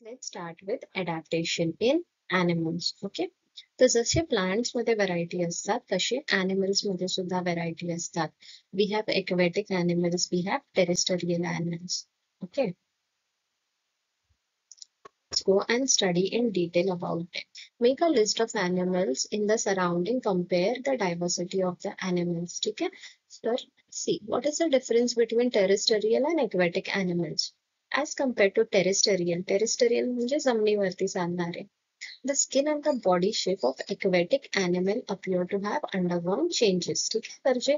Let's start with adaptation in animals. Okay. तर जसे plants मध्ये व्हरायटी असतात तसे एनिमल्स मध्ये सुद्धा व्हरायटी असतात. We have aquatic animals, we have terrestrial animals. Okay. Let's go and study in detail about it. Make a list of animals in the surrounding, compare the diversity of the animals. ठीक है. So see, what is the difference between terrestrial and aquatic animals? As compared to terrestrial म्हणजे जमिनीवरती चालणारे. The skin and the body shape of aquatic animal appear to have undergone changes. ठीक आहे. तर जे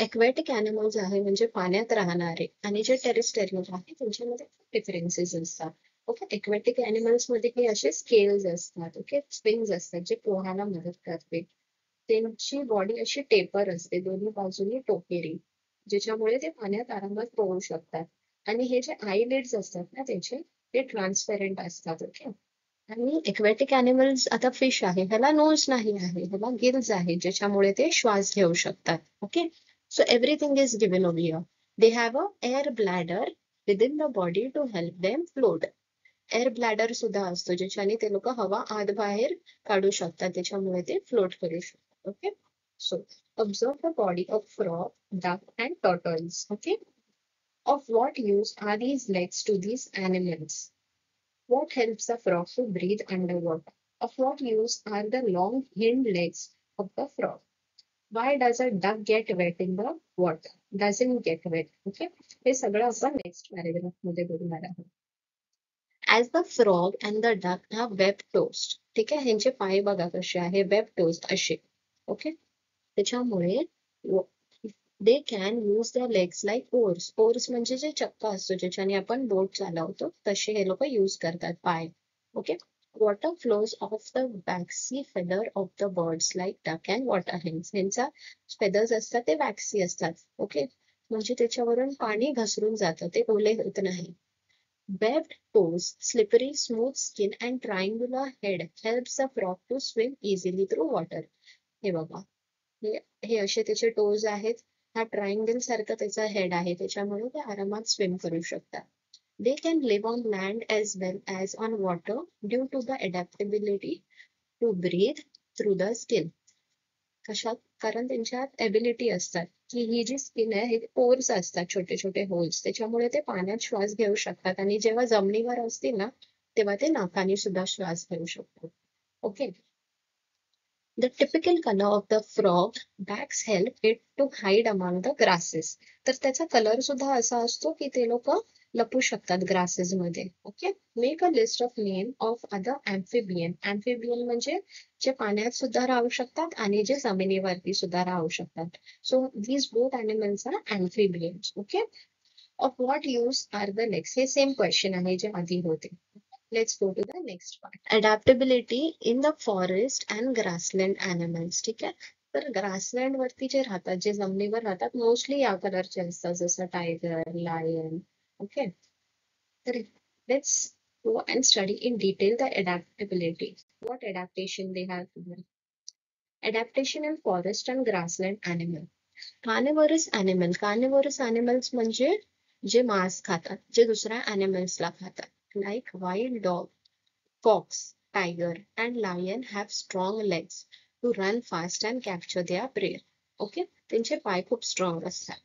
aquatic animals आहे म्हणजे पाण्यात राहणारे आणि जे टेरेस्ट्रियल आहे त्यांच्यामध्ये डिफरन्सेस असतात. ओके. एक्वेटिक एनिमल्स मध्ये हे असे स्केल्स असतात. ओके. स्विंग्स असतात जे पोहायला मदत करते. त्यांची बॉडी अशी टेपर असते, दोन्ही बाजूनी टोकेरी, ज्याच्यामुळे ते पाण्यात आरामात पोहू शकतात. आणि हे जे आयलिड्स असतात ना त्याचे, ते ट्रान्सपेरंट असतात. ओके. आणि एक्वेटिक एनिमल्स, आता फिश आहे, ह्याला नोज नाही आहे, ह्याला गिल्स आहे, ज्याच्यामुळे ते श्वास घेऊ शकतात. Okay. So everything is given over here. They have a air bladder within the body to help them float. Air bladder सुद्धा असतो ज्याच्याने ते लोक हवा आत बाहेर काढू शकतात, त्याच्यामुळे ते फ्लोट करू शकतात. Okay. So observe the body of frog, duck and turtles. Okay. Of what use are these legs to these animals? What helps the frog to breathe underwater? Of what use are the long hind legs of the frog? Why does a duck get wet in the water? Doesn't get wet. Okay. हे सगळं आपण next paragraph मध्ये बोलणार आहोत. As the frog and the duck have webbed toes. ठीक आहे. ह्यांचे पाय बघा कसे आहे, वेब टोज असे. ओके. त्याच्यामुळे they can use their legs like oars. Oars म्हणजे जे चक्का असतो ज्याच्याने आपण बोट चालवतो, तसे हे लोक यूज करतात पाय. Okay. Water flows off the waxy feather of the birds like duck and water hens. ह्यांचा फेदर्स असतात ते वॅक्सी असतात. ओके. म्हणजे त्याच्यावरून पाणी घसरून जातं, ते ओले होत नाही. Webbed toes, slippery smooth skin and triangular head helps the frog to swim easily through water. हे बघा, हे असे त्याचे टोज आहेत. हा ट्रायंगल सारखा त्याचा हेड आहे, त्याच्यामुळे ते आरामात स्विम करू शकतात. They can live on land as well as on water due to the adaptability to breathe through the skin. कशात? कारण त्यांच्यात एबिलिटी असतात की ही जी स्किन आहे हे पोर्स असतात, छोटे छोटे होल्स, त्याच्यामुळे ते पाण्यात श्वास घेऊ शकतात आणि जेव्हा जमिनीवर असतील ना तेव्हा ते नाकाने सुद्धा श्वास घेऊ शकतात. Okay. The typical color of the frog backs help it to hide among the grasses. तर त्याचा कलर सुद्धा असा असतो की ते लोक लपू शकतात ग्रासेस मध्ये. Okay. Make a list of name of other amphibian. Amphibian म्हणजे जे पाण्यात सुद्धा राहू शकतात आणि जे जमिनीवरती सुद्धा राहू शकतात. So these both animals are amphibians. Okay. Of what use are the legs? हे सेम क्वेश्चन आहे जे आधी होते. Let's go to the next part. Adaptability in the forest and grassland animals. ठीक आहे. तर ग्रासलँड वरती जे राहतात, जे जमिनीवर राहतात, मोस्टली या कलरचे असतात, जसं टायगर, लायन. ओके. तर let's go and study in detail the adaptability. What adaptation they have here. Adaptation in forest and grassland animal. Carnivorous animal. Carnivorous animals म्हणजे जे मांस खातात, जे दुसऱ्या animalsला खातात. Like wild dog, fox, tiger and lion have strong legs to run fast and capture their prey. Okay. त्यांचे पाय खूप स्ट्रॉंग असतात.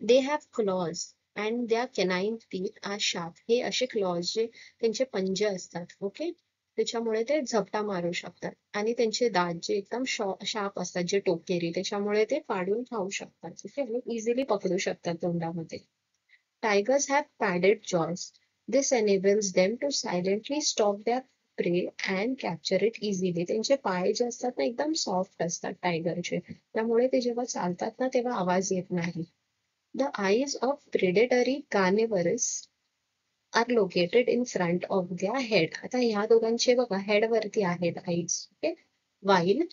They have claws and their canine teeth are sharp. हे असे claws जे त्यांचे पंजे असतात. ओके. त्याच्यामुळे ते झपटा मारू शकतात आणि त्यांचे दात जे एकदम शार्प असतात, जे टोकेरी, त्याच्यामुळे ते फाडून खाऊ शकतात. ओके. इझिली पकडू शकतात तोंडामध्ये. Tigers have padded jaws. This enables them to silently stalk their prey and capture it easily. त्यांचे पाय जे असतात ना एकदम सॉफ्ट असतात टायगरचे, त्यामुळे ते जेव्हा चालतात ना तेव्हा आवाज येत नाही. The eyes of predatory carnivores are located in front of their head. आता ह्या दोघांचे बघा हेड वरती आहेत eyes. Okay. While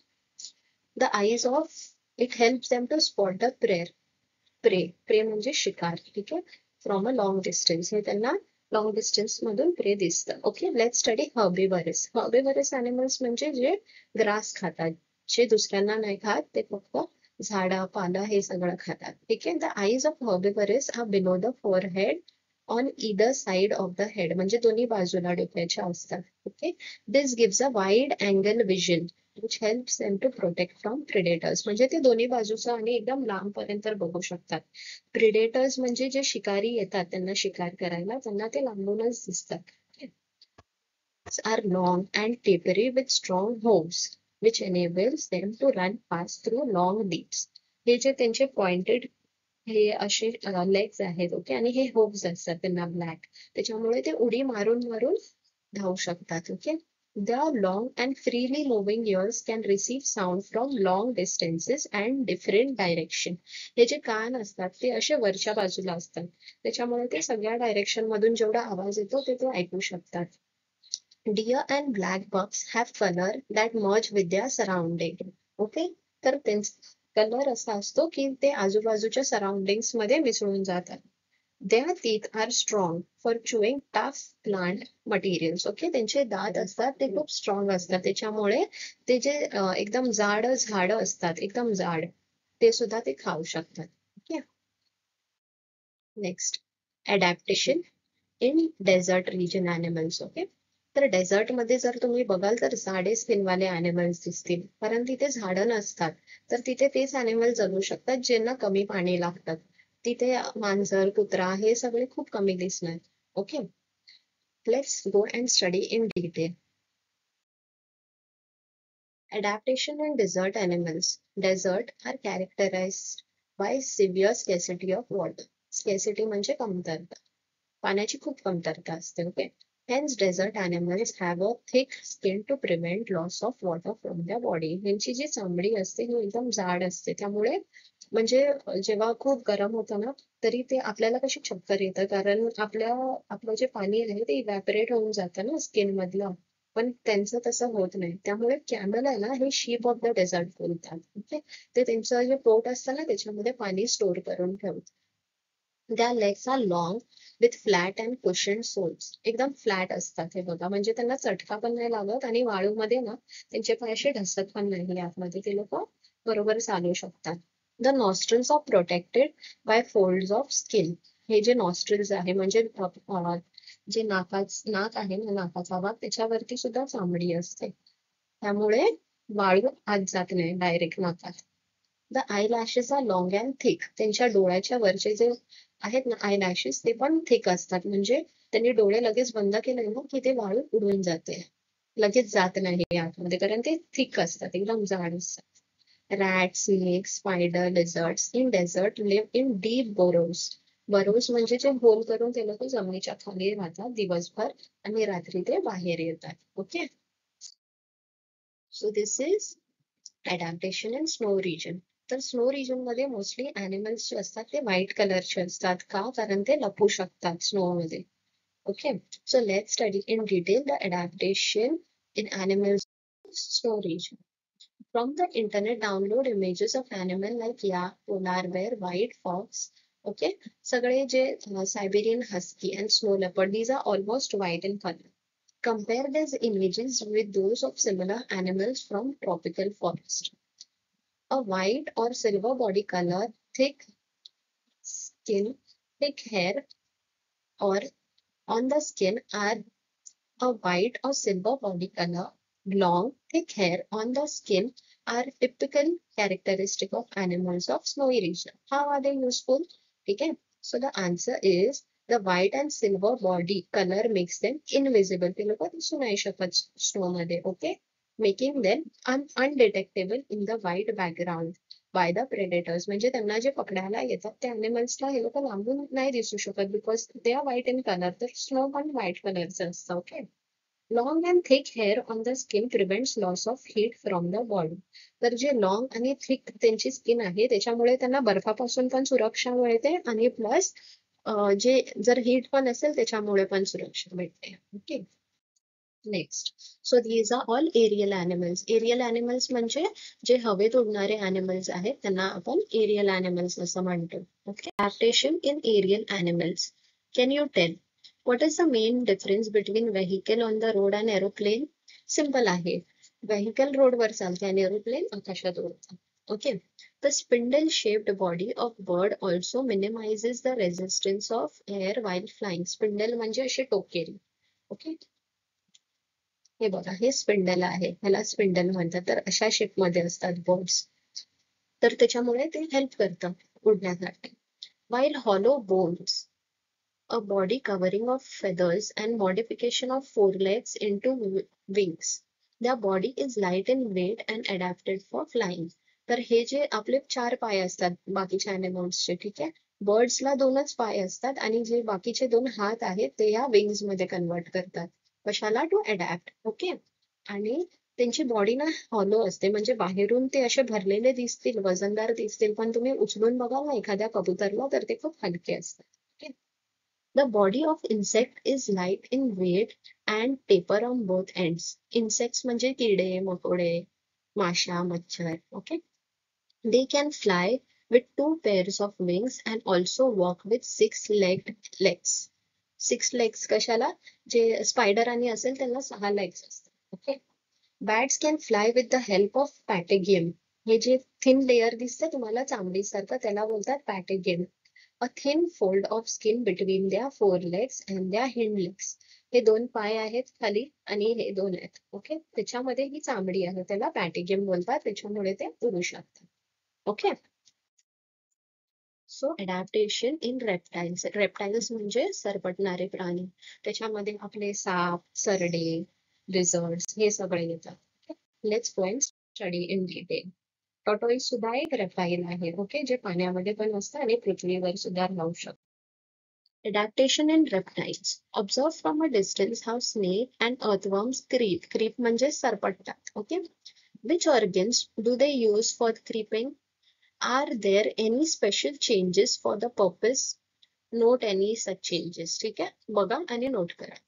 the eyes of it helps them to spot the prey म्हणजे शिकार. ठीक आहे. फ्रॉम अ लॉंग डिस्टन्स, हे त्यांना लॉंग डिस्टन्स मधून प्रे दिसतं. Okay. Let study herbivorous. Herbivorous animals म्हणजे जे ग्रास खातात, जे दुसऱ्यांना नाही खात, ते फक्त झाडा पाला हे सगळं खातात. ठीक आहे. The eyes of herbivores are below the forehead on either side of the head, म्हणजे दोन्ही बाजूला डोक्याच्या असतात. Okay, this gives a wide angle vision which helps them to protect from predators. म्हणजे ते दोन्ही बाजूचं आणि एकदम लांबपर्यंत बघू शकतात. प्रिडेटर्स म्हणजे जे शिकारी येतात त्यांना शिकार करायला, त्यांना ते लांबूनच दिसतात. Are long and tapery with strong hooves which enables them to run fast through long leaps. हे जे त्यांचे पॉइंटेड हे असे लेग्स आहेत, ओके, आणि हे होप्स असतात त्यांना ब्लॅक, त्याच्यामुळे ते उडी मारून मारून धावू शकतात. Okay, the long and freely moving years can receive sound from long distances and different direction. हे जे कान असतात ते असे वरच्या बाजूला असतात, त्याच्यामुळे ते सगळ्या डायरेक्शन मधून जेवढा आवाज येतो ते ऐकू शकतात. Deer and black bucks have color that merge with their surrounding. Okay, तर त्यांचा कलर असा असतो की ते आजूबाजूच्या सराउंडिंग्स मध्ये मिसळून जातात. Their teeth are strong for chewing tough plant materials. Okay, त्यांचे दात असतात ते खूप स्ट्रॉंग असतात, त्याच्यामुळे ते जे एकदम जाड झाड असतात, एकदम जाड, ते सुद्धा ते खाऊ शकतात. Okay, next, adaptation in desert region animals. Okay, तर डेझर्ट मध्ये जर तुम्ही बघाल तर झाडे स्किनवाले ॲनिमल्स दिसतील, कारण तिथे झाडं नसतात, तर तिथे तेच ॲनिमल जगू शकतात ज्यांना कमी पाणी लागतात. तिथे मांजर, कुत्रा हे सगळे खूप कमी दिसणार. Okay, let's go and study in detail. Adaptation in desert animals. Desert are characterized by severe scarcity of water. Scarcity म्हणजे कमतरता, पाण्याची खूप कमतरता असते. Okay, hence desert animals have a thick skin to prevent loss of water from their body. यांची जी चामडी असते ही एकदम जाड असते, त्यामुळे म्हणजे जेव्हा खूप गरम होतं ना, तरी ते आपल्याला कशी चक्कर येतं, कारण आपलं जे पाणी आहे ते इव्हॅपोरेट होऊन जातं ना स्किन मधलं, पण त्यांचं तसं होत नाही. त्यामुळे कॅमल आहे ना, हे शीप ऑफ द डेझर्ट बोलतात. ओके, ते त्यांचं जे पोट असतं ना त्याच्यामध्ये पाणी स्टोर करून ठेवतात. Their legs are long with flat and cushioned soles. एकदम फ्लॅट असतात हे बघा, म्हणजे त्यांना चटका पण नाही लागत आणि वाळूमध्ये ना त्यांचे पाय असे ढसत पण नाही आतमध्ये, ते लोक बरोबर चालू शकतात. The nostrils are protected by folds of skin. हे जे नॉस्ट्रिल्स आहे म्हणजे जे नाक आहे ना, नाकाचा भाग, त्याच्यावरती सुद्धा चामडी असते, त्यामुळे वाळू आत जात नाही डायरेक्ट नाकात. The eyelashes are long and thick. त्यांच्या डोळ्याच्या वरचे जे आहेत ना आय लॅशेस, ते पण थिक असतात, म्हणजे त्यांनी डोळे लगेच बंद केले ना की ते वाळू उडून जाते, लगेच जात नाही आतमध्ये, कारण ते थिक असतात, एकदम जाड असतात. Rat, snake, spider, lizards in desert live in deep burrows. Burrows म्हणजे जे होल करून ते लोक जमिनीच्या खाली राहतात दिवसभर आणि रात्री ते बाहेर येतात. Okay, so this is adaptation in snow region. तर स्नो रिजन मध्ये मोस्टली ॲनिमल्स जे असतात ते व्हाईट कलरचे असतात. का? कारण ते लपू शकतात स्नो मध्ये. Okay, so let's study in detail the adaptation in animals snow region. From the internet, download images of animal like yak, polar bear, white fox. Okay, सगळे जे Siberian husky and snow leopard, these are almost white in color. Compare these images with those of similar animals from tropical forest. A white or silver body color, thick skin, thick hair, or on the skin are a white or silver body color, long, thick hair on the skin are typical characteristic of animals of snowy region. How are they useful? Okay, so the answer is the white and silver body color makes them invisible. ते लोक दिसू नाही शकत snow मध्ये. Okay, making them undetectable in the white background by the predators. म्हणजे त्यांना जे पकडायला येतात त्या अॅनिमल्सला हे लोक लांबून नाही दिसू शकत, because they are white in colour. तर स्नो पण व्हाईट कलरचं असतं. Okay, long and thick hair on the skin prevents loss of heat from the body. तर जे लॉंग आणि थिक त्यांची स्किन आहे त्याच्यामुळे त्यांना बर्फापासून पण सुरक्षा मिळते, आणि प्लस जे जर हीट पण असेल त्याच्यामुळे पण सुरक्षा मिळते. Okay, next, so these are all aerial animals. Aerial animals म्हणजे जे हवेत उडणारे ॲनिमल्स आहेत त्यांना आपण एरियल ॲनिमल्स असं म्हणतो. Okay, adaptation in aerial animals. Can you tell what is the main difference between vehicle on the road and aeroplane? Simple आहे, व्हेकल रोडवर चालते आणि एरोप्लेन आकाशात उडतं. Okay, the spindle-shaped body of bird also minimizes the resistance of air while flying. Spindle म्हणजे अशी टोकेरी. Okay, हे बघा, हे स्पिंडल आहे, ह्याला स्पिंडल म्हणतात. तर अशा शेप मध्ये असतात बर्ड्स. तर त्याच्यामुळे ते हेल्प करतात उडण्यासाठी. While hollow bones, a body covering of feathers and modification of forelegs into wings. Their body is light in weight and adapted for flying. तर हे जे आपले 4 पाय असतात बाकीच्या अॅनिमल्सचे, ठीक आहे, बर्ड्सला 2च पाय असतात आणि जे बाकीचे 2 हात आहेत ते या विंग्स मध्ये कन्वर्ट करतात. कशाला? To adapt. ओके, आणि त्यांची बॉडी ना हॉलो असते, म्हणजे बाहेरून ते असे भरलेले दिसतील, वजनदार दिसतील, पण तुम्ही उचलून बघाल ना एखाद्या कबुतरला तर ते खूप हलके असतात. Okay, the body of insect is light in weight and taper on both ends. Insects म्हणजे किडे, मकोडे, माशा, मच्छर. Okay, they can fly with 2 pairs of wings and also walk with 6-legged legs. 6 legs कशाला? जे स्पायडर आणि असेल त्यांना 6 legs असतात. Okay, bats can fly with the help of patagium. हे जे थिन लेअर दिसतं तुम्हाला चांबडीसारखं, त्याला बोलतात पॅटेगियम. A thin fold of skin between their forelegs and their hind legs. हे 2 पाय आहेत खाली आणि हे 2 आहेत. ओके, त्याच्यामध्ये ही चामडी आहे, त्याला पॅटेगियम बोलतात, त्याच्यामुळे ते उडू शकतात. Okay, so adaptation in reptiles. Reptiles म्हणजे सरपटणारे प्राणी. त्याच्यामध्ये आपले साप, सरडे, लिझर्ड्स हे सगळे येतात. Let's go and study in detail. Tortoise सुद्धा एक रेप्टाइल आहे. ओके, जे पाण्यामध्ये पण असतं आणि पृथ्वीवर सुद्धा राहू शकतं. Adaptation in reptiles. Observe from a distance how snake and earthworms creep. Creep म्हणजे सरपटतात. Okay. Which organs do they use for creeping? Are there any special changes for the purpose? Note any such changes. ठीक आहे, बघा आणि note करा.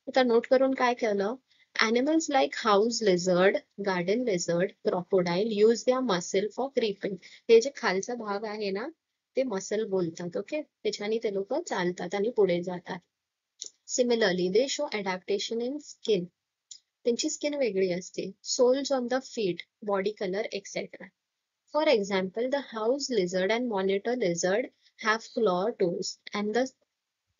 आता note करून काय केलं? Animals like house lizard, garden lizard, crocodile use their muscle for creeping. हे जे खालचा भाग आहे ना, ते मसल बोलतात. ओके, त्याच्याने ते लोक चालतात आणि पुढे जातात. Similarly they show adaptation in skin. त्यांची स्किन वेगळी असते. Soles on the feet, body colour etcetera. For example, the house lizard and monitor lizard have claw toes and the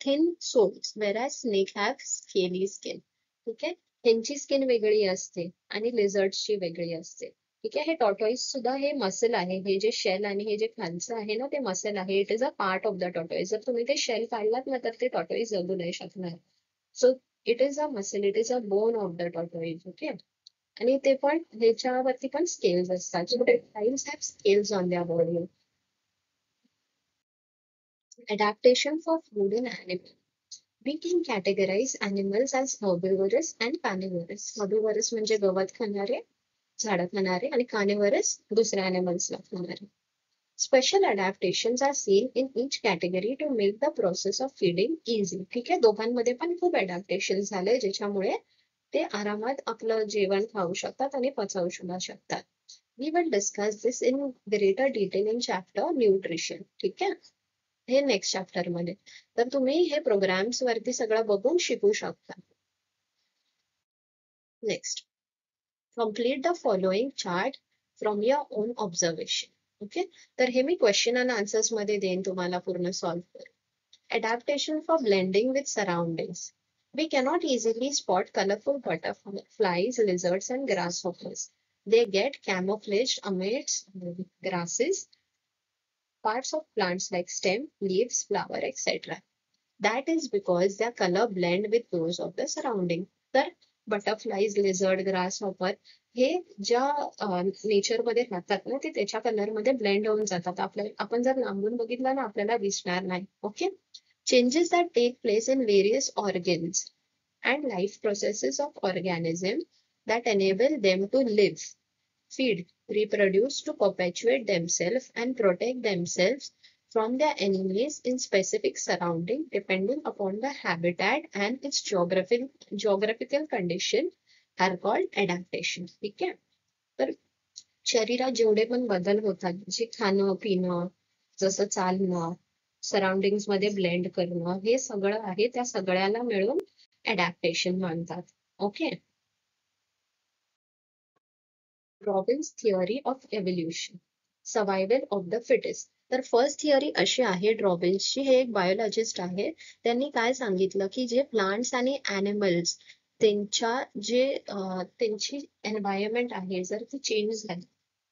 thin soles, whereas snake have scaly skin. ठीक आहे, ह्यांची skin वेगळी असते आणि लिझर्डची वेगळी असते. ठीक आहे, हे टॉर्टोइस सुद्धा हे मसल आहे. हे जे शेल आणि हे जे खालचं आहे ना ते मसल आहे. It is a part of the tortoise. जर तुम्ही ते शेल काढलात ना तर ते टॉर्टोइस जगू नाही शकणार. So it is a muscle, it is a bone of the tortoise. Okay, आणि ते पण ह्याच्यावरती पण स्केल्स असतात. So reptiles have scales on their body. Adaptation for food in animals. We can categorize animals as herbivorous and carnivorous. Herbivorous म्हणजे गवत खाणारे, झाडं खाणारे, आणि carnivorous दुसऱ्या animalsला खाणारे. Special adaptations are seen in each category to make the process of feeding easy. ठीक आहे, दोघांमध्ये पण खूप adaptation झाले ज्याच्यामुळे ते आरामात आपलं जेवण खाऊ शकतात आणि पचवू सुद्धा शकतात. We will discuss this in greater detail in chapter nutrition. ठीक आहे, हे नेक्स्ट चॅप्टर मध्ये. तर तुम्ही हे प्रोग्राम्स वरती सगळं बघून शिकू शकता. Next, complete the following chart from your on observation. Okay, तर हे मी क्वेश्चन अँड आन्सर्स मध्ये देईन तुम्हाला पूर्ण सॉल्व्ह करून. Adaptation for blending with surroundings. We cannot easily spot colorful butterflies, lizards, and grasshoppers. They get camouflaged amidst grasses, parts of plants like stem, leaves, flower, etc. That is because their color blend with those of the surrounding. तर butterflies, lizard, grasshopper हे ज्या nature मध्ये राहतात ना ते त्याच्या colour मध्ये blend होऊन जातात. आपण जर लांबून बघितलं ना आपल्याला दिसणार नाही. Okay, changes that take place in various organs and life processes of organism that enable them to live, feed, reproduce, to perpetuate themselves and protect themselves from their enemies in specific surrounding depending upon the habitat and its geographical condition are called adaptation. ठीक आहे, तर शरीरात जेवढे पण बदल होतात, जे खाणं पिणं, जसं चालणं, सराउंडिंग्स मध्ये ब्लेंड करणं, हे सगळं आहे, त्या सगळ्याला मिळून adaptation म्हणतात. Okay, Darwin's theory of evolution. Survival of the fittest. तर फर्स्ट थिअरी अशी आहे ड्रॉबिन्सची, हे एक बायोलॉजिस्ट आहे. त्यांनी काय सांगितलं की जे प्लांट्स आणि ॲनिमल्स त्यांच्या जे त्यांची एन्व्हायरमेंट आहे जर ती चेंज झाली,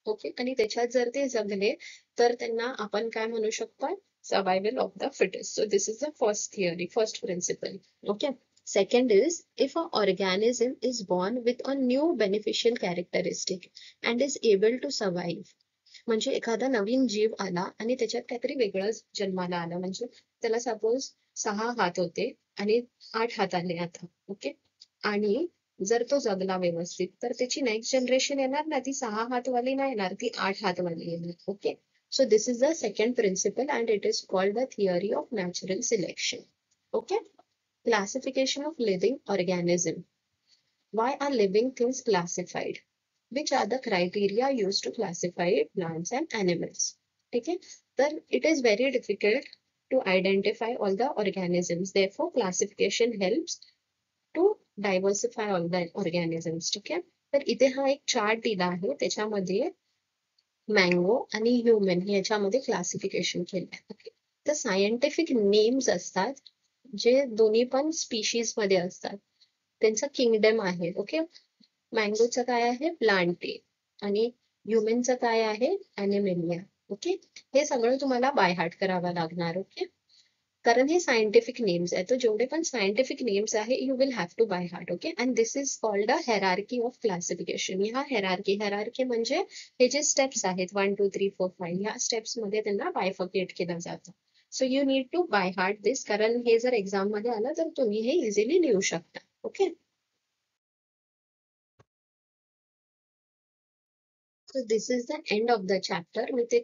ओके, आणि त्याच्यात जर ते जगले तर त्यांना आपण काय म्हणू शकतो, survival of the fittest. So this is the first theory, first principle. Okay. Second is, if an organism is born with a new beneficial characteristic and is able to survive, म्हणजे एखादा नवीन जीव आला आणि त्याच्यात काहीतरी वेगळंच जन्माला आलं, म्हणजे त्याला सपोज 6 हात होते आणि 8 हात आले आता, ओके, आणि जर तो जगला व्यवस्थित तर त्याची नेक्स्ट जनरेशन येणार ना, ती 6 हातवाली नाही येणार, ती 8 हातवाली येणार. Okay. So this is the second principle and it is called the theory of natural selection. Okay. Classification of living organism. Why are living things classified? Which are the criteria used to classify plants and animals? Okay, then it is very difficult to identify all the organisms. Therefore, classification helps to diversify all the organisms. ठीक आहे. तर इथे हा एक chart दिला आहे, त्याच्यामध्ये mango आणि ह्युमन याच्यामध्ये क्लासिफिकेशन केलं आहे. ओके. तर सायंटिफिक नेम्स असतात जे दोन्ही पण स्पीशीज मध्ये असतात, त्यांचं किंगडम आहे. ओके. मँगोचं काय आहे, प्लांटे, आणि ह्युमनचं काय आहे, ॲनिमेलिया. ओके. हे सगळं तुम्हाला बाय हार्ट करावं लागणार. ओके. कारण हे सायंटिफिक नेम्स आहे, तर जेवढे पण सायंटिफिक नेम्स आहे you will have to by heart. Okay. And this is called a hierarchy of classification. ह्या हेरार्की म्हणजे हे जे स्टेप्स आहेत 1 2 3 4 5 ह्या स्टेप्स मध्ये त्यांना बायफर्केट केलं जातं. So you need to by heart this, कारण हे जर एक्झाम मध्ये आलं तर तुम्ही हे इझिली लिहू शकता. Okay. So this is the end of the chapter with a